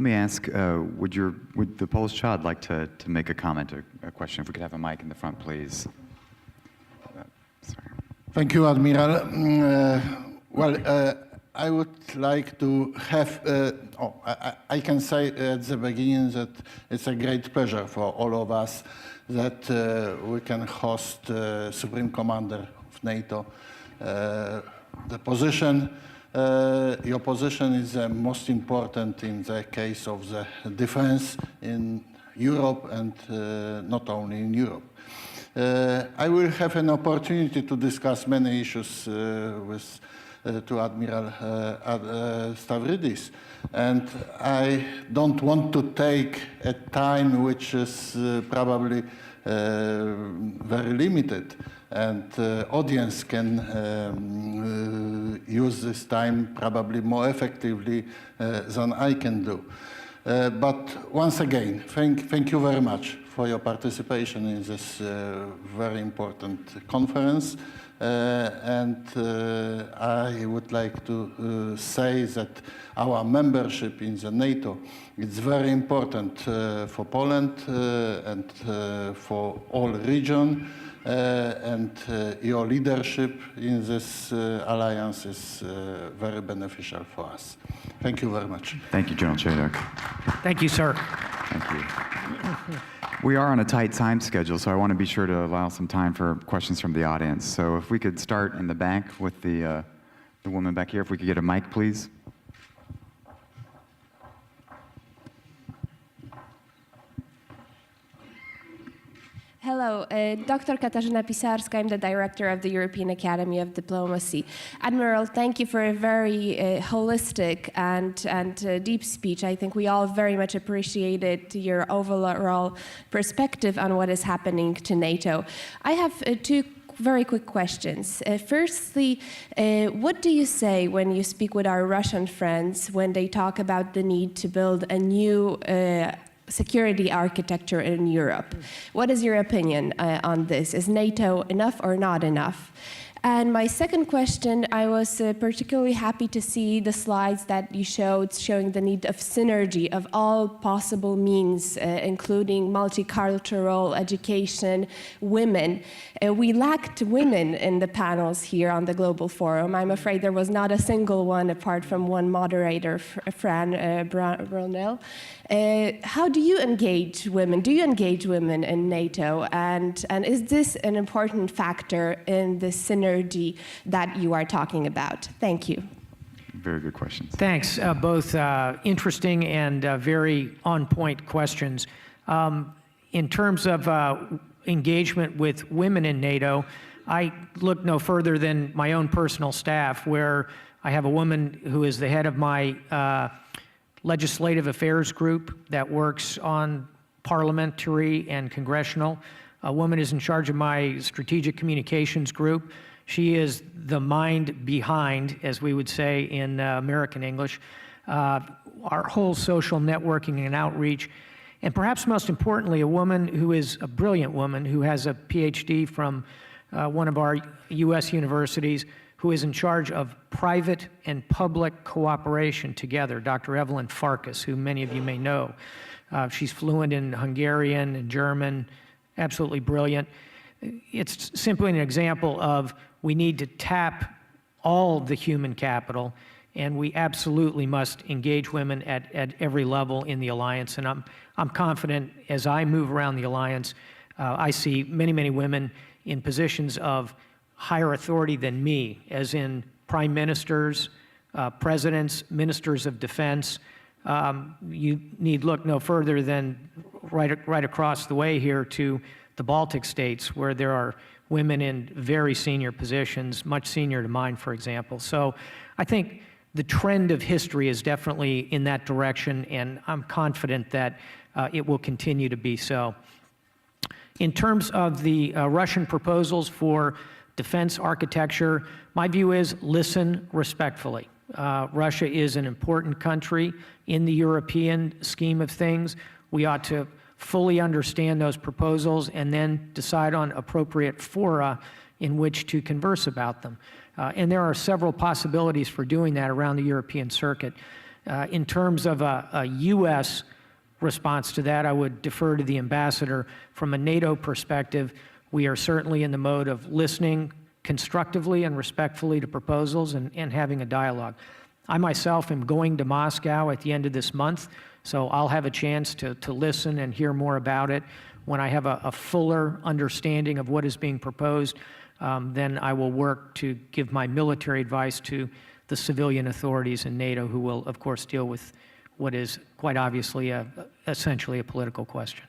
Let me ask, would the Polish child like to make a comment or a question? If we could have a mic in the front, please. Sorry. Thank you, Admiral. I would like to have, I can say at the beginning that it's a great pleasure for all of us that we can host Supreme Commander of NATO. The position, your position is the most important in the case of the defense in Europe and not only in Europe. I will have an opportunity to discuss many issues with to Admiral Stavridis, and I don't want to take a time which is probably very limited, and audience can use this time probably more effectively than I can do. But once again, thank you very much for your participation in this very important conference. And I would like to say that our membership in the NATO is very important for Poland and for all region. And your leadership in this alliance is very beneficial for us. Thank you very much. Thank you, General Chedok. Thank you, sir. Thank you. We are on a tight time schedule, so I want to be sure to allow some time for questions from the audience. So if we could start in the back with the woman back here, if we could get a mic, please. Hello, Dr. Katarzyna Pisarska. I'm the director of the European Academy of Diplomacy. Admiral, thank you for a very holistic and deep speech. I think we all very much appreciated your overall perspective on what is happening to NATO. I have two very quick questions. Firstly, what do you say when you speak with our Russian friends when they talk about the need to build a new security architecture in Europe? What is your opinion on this? Is NATO enough or not enough? And my second question, I was particularly happy to see the slides that you showed showing the need of synergy of all possible means, including multicultural education, women. We lacked women in the panels here on the Global Forum. I'm afraid there was not a single one apart from one moderator, Fran Brunel. How do you engage women? Do you engage women in NATO? And is this an important factor in the synergy that you are talking about? Thank you. Very good questions. Thanks. Both interesting and very on-point questions. In terms of engagement with women in NATO, I look no further than my own personal staff, where I have a woman who is the head of my legislative affairs group that works on parliamentary and congressional. A woman is in charge of my strategic communications group. She is the mind behind, as we would say in American English, our whole social networking and outreach. And perhaps most importantly, a woman who is a brilliant woman who has a PhD from one of our US universities, who is in charge of private and public cooperation together, Dr. Evelyn Farkas, who many of you may know. She's fluent in Hungarian and German, absolutely brilliant. It's simply an example of we need to tap all the human capital, and we absolutely must engage women at every level in the alliance. And I'm confident as I move around the alliance, I see many, many women in positions of higher authority than me, as in prime ministers, presidents, ministers of defense. You need look no further than right across the way here to the Baltic states, where there are women in very senior positions, much senior to mine, for example. So I think the trend of history is definitely in that direction, and I'm confident that it will continue to be so. In terms of the Russian proposals for defense architecture, my view is listen respectfully. Russia is an important country in the European scheme of things. We ought to fully understand those proposals and then decide on appropriate fora in which to converse about them. And there are several possibilities for doing that around the European circuit. In terms of a U.S. response to that, I would defer to the ambassador. From a NATO perspective, we are certainly in the mode of listening constructively and respectfully to proposals and having a dialogue. I myself am going to Moscow at the end of this month, so I'll have a chance to listen and hear more about it. When I have a fuller understanding of what is being proposed, then I will work to give my military advice to the civilian authorities in NATO, who will, of course, deal with what is quite obviously essentially a political question.